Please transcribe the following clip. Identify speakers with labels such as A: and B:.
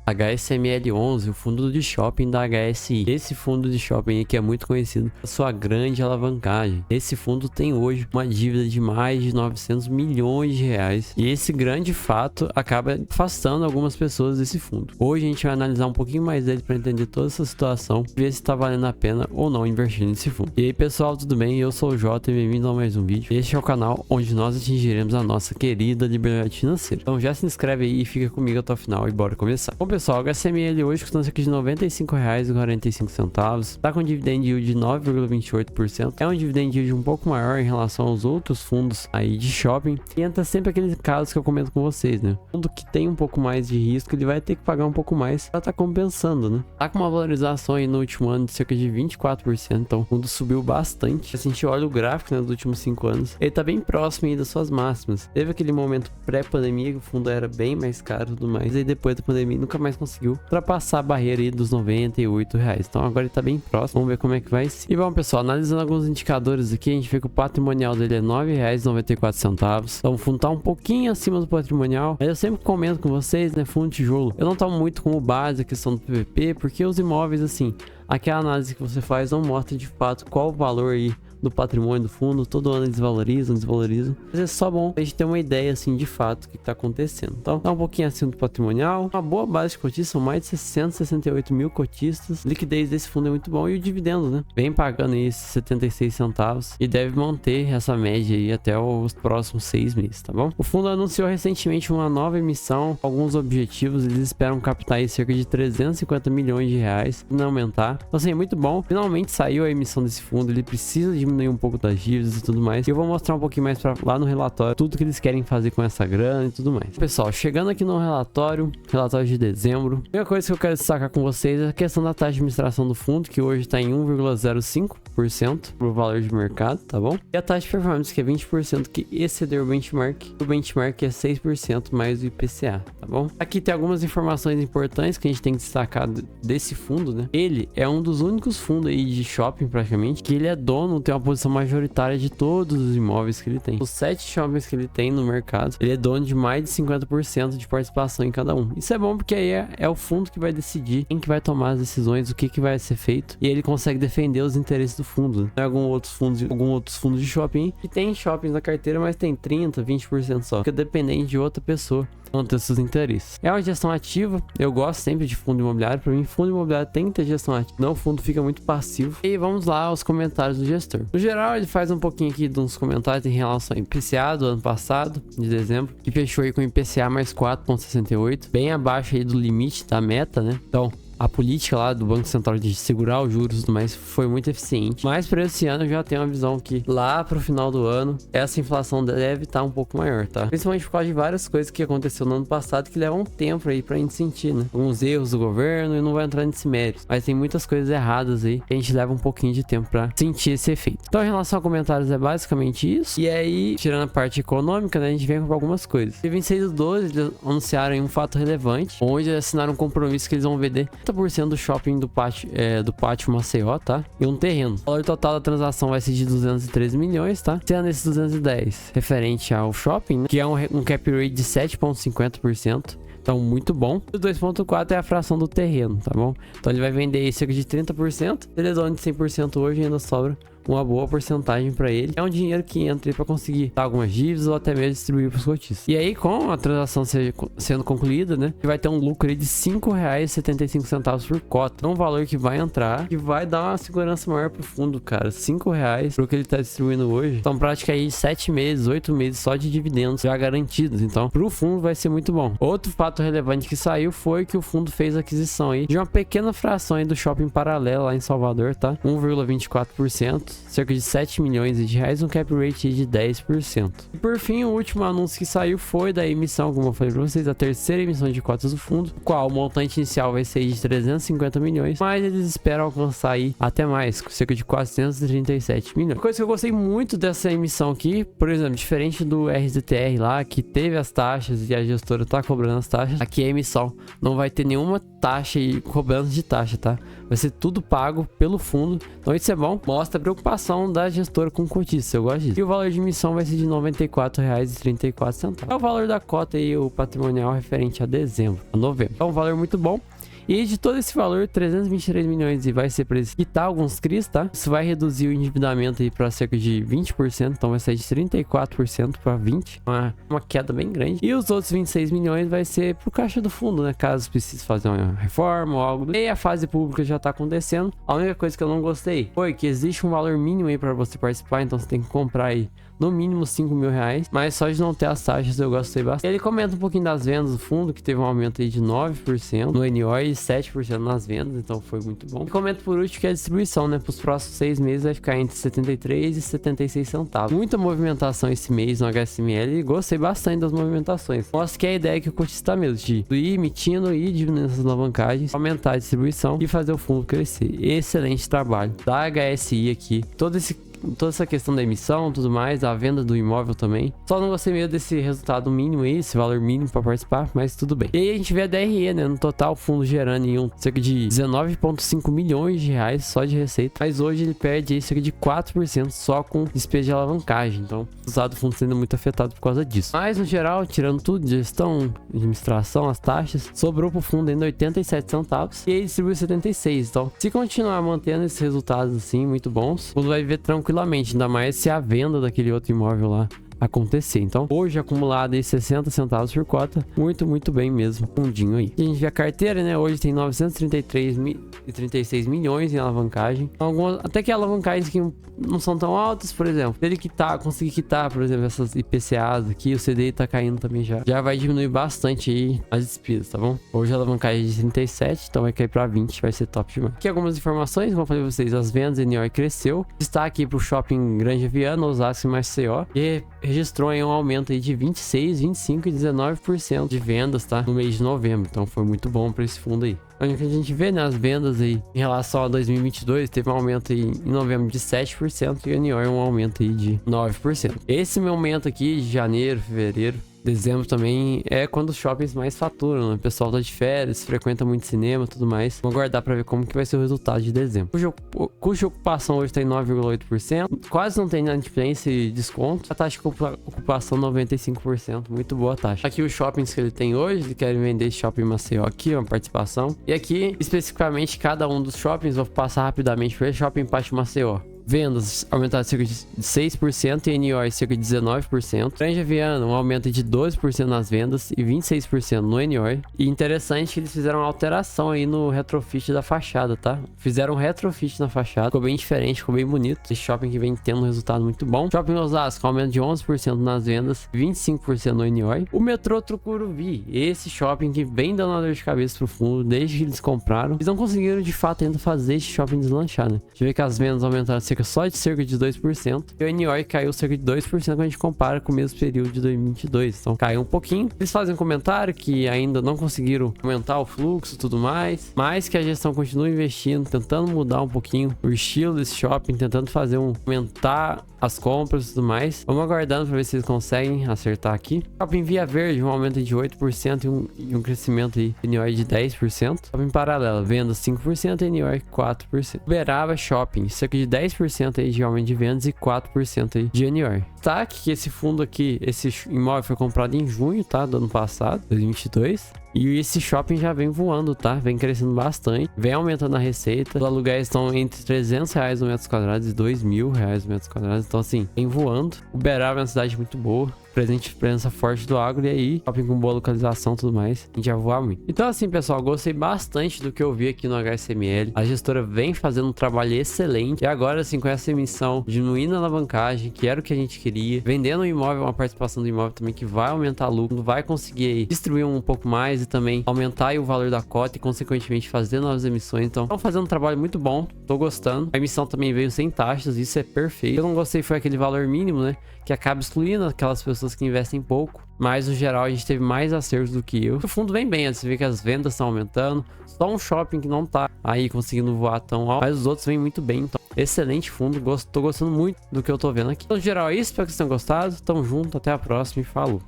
A: HSML11, o fundo de shopping da HSI. Esse fundo de shopping aqui é muito conhecido por sua grande alavancagem. Esse fundo tem hoje uma dívida de mais de 900 milhões de reais e esse grande fato acaba afastando algumas pessoas desse fundo. Hoje a gente vai analisar um pouquinho mais dele para entender toda essa situação e ver se está valendo a pena ou não investir nesse fundo. E aí pessoal, tudo bem? Eu sou o Jota e bem-vindo a mais um vídeo. Este é o canal onde nós atingiremos a nossa querida liberdade financeira. Então já se inscreve aí e fica comigo até o final e bora começar. Bom pessoal, o HSML hoje custando cerca de R$ 95,45, tá com dividend yield de 9,28%, é um dividend yield um pouco maior em relação aos outros fundos aí de shopping, e entra sempre aquele caso que eu comento com vocês, né? O fundo que tem um pouco mais de risco, ele vai ter que pagar um pouco mais pra tá compensando, né? Tá com uma valorização aí no último ano de cerca de 24%, então o fundo subiu bastante. Se a gente olha o gráfico, né, dos últimos 5 anos, ele tá bem próximo aí das suas máximas. Teve aquele momento pré-pandemia que o fundo era bem mais caro e tudo mais, e aí depois da pandemia nunca mais conseguiu ultrapassar a barreira aí dos R$ 98. Então agora ele tá bem próximo, vamos ver como é que vai ser. E bom pessoal, analisando alguns indicadores aqui, a gente vê que o patrimonial dele é R$ 9,94. Então o fundo tá um pouquinho acima do patrimonial, mas eu sempre comento com vocês, né, fundo de tijolo, eu não tomo muito como base a questão do PVP, porque os imóveis assim, aquela análise que você faz não mostra de fato qual o valor aí do patrimônio do fundo, todo ano eles desvalorizam. Mas é só bom a gente ter uma ideia assim de fato o que está acontecendo. Então tá um pouquinho acima do patrimonial, uma boa base de cotistas, são mais de 668 mil cotistas, a liquidez desse fundo é muito bom e o dividendo, né, vem pagando aí esses 76 centavos e deve manter essa média aí até os próximos 6 meses, tá bom? O fundo anunciou recentemente uma nova emissão, alguns objetivos, eles esperam captar aí cerca de 350 milhões de reais, não aumentar. Então assim, é muito bom, finalmente saiu a emissão desse fundo, ele precisa diminuir um pouco das dívidas e tudo mais. E eu vou mostrar um pouquinho mais lá no relatório tudo que eles querem fazer com essa grana e tudo mais. Pessoal, chegando aqui no relatório de dezembro, a primeira coisa que eu quero destacar com vocês é a questão da taxa de administração do fundo, que hoje está em 1,05% pro valor de mercado, tá bom? E a taxa de performance, que é 20%, que excedeu o benchmark é 6% mais o IPCA, tá bom? Aqui tem algumas informações importantes que a gente tem que destacar desse fundo, né? Ele é um dos únicos fundos aí de shopping, praticamente, que ele é dono, tem uma posição majoritária de todos os imóveis que ele tem. Os 7 shoppings que ele tem no mercado, ele é dono de mais de 50% de participação em cada um. Isso é bom porque aí é o fundo que vai decidir quem que vai tomar as decisões, o que vai ser feito, e ele consegue defender os interesses do fundo, né? Tem alguns outros fundos de shopping que tem shoppings na carteira, mas tem 30, 20% só, fica dependente de outra pessoa não ter seus interesses. É uma gestão ativa, eu gosto sempre de fundo imobiliário. Para mim, fundo imobiliário tem que ter gestão ativa, não o fundo fica muito passivo. E vamos lá aos comentários do gestor. No geral, ele faz um pouquinho aqui de uns comentários em relação ao IPCA do ano passado, de dezembro, que fechou aí com IPCA mais 4,68, bem abaixo aí do limite da meta, né? Então a política lá do Banco Central de segurar os juros e tudo mais foi muito eficiente. Mas para esse ano eu já tenho uma visão que lá pro final do ano essa inflação deve estar um pouco maior, tá? Principalmente por causa de várias coisas que aconteceu no ano passado que levam um tempo aí pra gente sentir, né? Alguns erros do governo, e não vai entrar nesse mérito. Mas tem muitas coisas erradas aí que a gente leva um pouquinho de tempo pra sentir esse efeito. Então em relação a comentários é basicamente isso. E aí, tirando a parte econômica, né, a gente vem com algumas coisas. Em 26/12 eles anunciaram aí um fato relevante, onde eles assinaram um compromisso que eles vão vender 30% do shopping do Pátio Maceió, tá? E um terreno. O valor total da transação vai ser de 213 milhões, tá? Sendo esses 210 referente ao shopping, né? Que é um cap rate de 7,50%. Então, muito bom. O 2,4 é a fração do terreno, tá bom? Então, ele vai vender cerca de 30%. Ele é dono de 100% hoje e ainda sobra uma boa porcentagem para ele. É um dinheiro que entra para conseguir dar algumas dívidas ou até mesmo distribuir para os cotistas. E aí, com a transação sendo concluída, né, vai ter um lucro aí de R$ 5,75 por cota. É um valor que vai entrar e vai dar uma segurança maior pro fundo, cara. R$ 5,00 pro que ele tá distribuindo hoje. Então, prática aí 7 meses, 8 meses só de dividendos já garantidos. Então, pro fundo vai ser muito bom. Outro fato relevante que saiu foi que o fundo fez a aquisição aí de uma pequena fração aí do shopping Paralelo lá em Salvador, tá? 1,24%. Cerca de 7 milhões de reais, um cap rate de 10%. E por fim, o último anúncio que saiu foi da emissão, como eu falei para vocês, a terceira emissão de cotas do fundo, qual o montante inicial vai ser de 350 milhões, mas eles esperam alcançar aí até mais, cerca de 437 milhões. Uma coisa que eu gostei muito dessa emissão aqui, por exemplo, diferente do RZTR lá, que teve as taxas e a gestora tá cobrando as taxas, aqui a emissão não vai ter nenhuma taxa e cobrança de taxa, tá? Vai ser tudo pago pelo fundo, então isso é bom, mostra a preocupação preocupação da gestora com cotistas, eu gosto disso. E o valor de emissão vai ser de R$ 94,34. É o valor da cota aí, o patrimonial referente a dezembro, a novembro. É um valor muito bom. E de todo esse valor, 323 milhões e vai ser para eles quitar alguns CRIs, tá? Isso vai reduzir o endividamento aí para cerca de 20%, então vai sair de 34% para 20%, uma queda bem grande. E os outros 26 milhões vai ser pro caixa do fundo, né? Caso precise fazer uma reforma ou algo. E a fase pública já tá acontecendo. A única coisa que eu não gostei foi que existe um valor mínimo aí para você participar, então você tem que comprar aí no mínimo 5 mil reais, mas só de não ter as taxas eu gostei bastante. Ele comenta um pouquinho das vendas do fundo, que teve um aumento aí de 9% no NO e 7% nas vendas, então foi muito bom. E comenta por último que a distribuição, né, para os próximos 6 meses vai ficar entre 73 e 76 centavos. Muita movimentação esse mês no HSML e gostei bastante das movimentações. Mostra que a ideia é que o cotista tá mesmo, de ir emitindo e diminuindo essas alavancagens, aumentar a distribuição e fazer o fundo crescer. Excelente trabalho da HSI aqui. Toda essa questão da emissão, tudo mais, a venda do imóvel também. Só não gostei meio desse resultado mínimo aí, esse valor mínimo para participar, mas tudo bem. E aí a gente vê a DRE, né? No total, o fundo gerando em cerca de 19,5 milhões de reais só de receita. Mas hoje ele perde aí cerca de 4% só com despesa de alavancagem. Então, o resultado do fundo sendo muito afetado por causa disso. Mas, no geral, tirando tudo, gestão, administração, as taxas, sobrou pro fundo ainda 87 centavos e ele distribuiu 76. Então, se continuar mantendo esses resultados assim, muito bons, o fundo vai viver tranquilamente, ainda mais se a venda daquele outro imóvel lá acontecer. Então, hoje acumulado aí 60 centavos por cota, muito bem mesmo, fundinho aí. E a gente vê a carteira, né? Hoje tem 933,36 milhões em alavancagem. Algumas, até que alavancagens que não são tão altas, por exemplo. Se ele conseguir quitar, por exemplo, essas IPCAs aqui, o CDI tá caindo também já vai diminuir bastante aí as despesas, tá bom? Hoje a alavancagem é de 37, então vai cair pra 20, vai ser top demais. Aqui algumas informações, como eu falei pra vocês, as vendas em NIOI cresceu. Destaque pro shopping Granja Viana, Osasco e Maceió. E registrou aí um aumento aí de 26, 25 e 19% de vendas, tá? No mês de novembro. Então foi muito bom para esse fundo aí. O que a gente vê, né, as vendas aí em relação a 2022, teve um aumento aí em novembro de 7% e o NIOI um aumento aí de 9%. Esse meu aumento aqui de janeiro, fevereiro, dezembro também é quando os shoppings mais faturam, né? O pessoal tá de férias, frequenta muito cinema e tudo mais. Vamos aguardar para ver como que vai ser o resultado de dezembro. O custo de ocupação hoje tá em 9,8%. Quase não tem inadimplência e desconto. A taxa de ocupação 95%. Muito boa a taxa. Aqui os shoppings que ele tem hoje, ele quer vender esse shopping Maceió aqui, uma participação. E aqui, especificamente, cada um dos shoppings, vou passar rapidamente para o shopping Pátio Maceió. Vendas aumentaram cerca de 6% e NIOI cerca de 19%. Granja Viana, um aumento de 12% nas vendas e 26% no NIOI. E interessante que eles fizeram uma alteração aí no retrofit da fachada, tá? Fizeram um retrofit na fachada, ficou bem diferente, ficou bem bonito. Esse shopping que vem tendo um resultado muito bom. Shopping Osasco, aumento de 11% nas vendas, 25% no NIOI. O metrô Tucuruvi, esse shopping que vem dando uma dor de cabeça pro fundo desde que eles compraram. Eles não conseguiram de fato ainda fazer esse shopping deslanchar, né? Deixa eu ver que as vendas aumentaram só de cerca de 2%. E o NIOI caiu cerca de 2% quando a gente compara com o mesmo período de 2022. Então caiu um pouquinho. Eles fazem um comentário que ainda não conseguiram aumentar o fluxo e tudo mais, mas que a gestão continua investindo, tentando mudar um pouquinho o estilo desse shopping, tentando fazer aumentar as compras e tudo mais. Vamos aguardando para ver se eles conseguem acertar aqui. Shopping Via Verde, um aumento de 8% e um crescimento aí, NIOI de 10%. Shopping Paralela, vendas 5% e NIOI 4%. Uberaba Shopping, cerca de 10% aí de aumento de vendas e 4% aí de NIOI. Destaque que esse fundo aqui, esse imóvel foi comprado em junho, tá? Do ano passado, 2022. E esse shopping já vem voando, tá? Vem crescendo bastante, vem aumentando a receita. Os aluguéis estão entre R$300 no metro quadrado e R$2.000 no metro quadrado. Então, assim, vem voando. Uberaba é uma cidade muito boa, presença forte do agro, e aí, shopping com boa localização e tudo mais, a gente já voa muito. Então, assim, pessoal, gostei bastante do que eu vi aqui no HSML. A gestora vem fazendo um trabalho excelente. E agora, assim, com essa emissão, diminuindo a alavancagem, que era o que a gente queria, vendendo o imóvel, uma participação do imóvel também que vai aumentar o lucro, vai conseguir aí distribuir um pouco mais e também aumentar aí o valor da cota e, consequentemente, fazer novas emissões. Então, estão fazendo um trabalho muito bom, tô gostando. A emissão também veio sem taxas, isso é perfeito. Eu não gostei foi aquele valor mínimo, né, que acaba excluindo aquelas pessoas que investem pouco, mas no geral a gente teve mais acertos do que eu. O fundo vem bem, você vê que as vendas estão aumentando, só um shopping que não tá aí conseguindo voar tão alto, mas os outros vêm muito bem. Então, excelente fundo, tô gostando muito do que eu tô vendo aqui. Então, no geral é isso, espero que vocês tenham gostado, tamo junto, até a próxima e falou!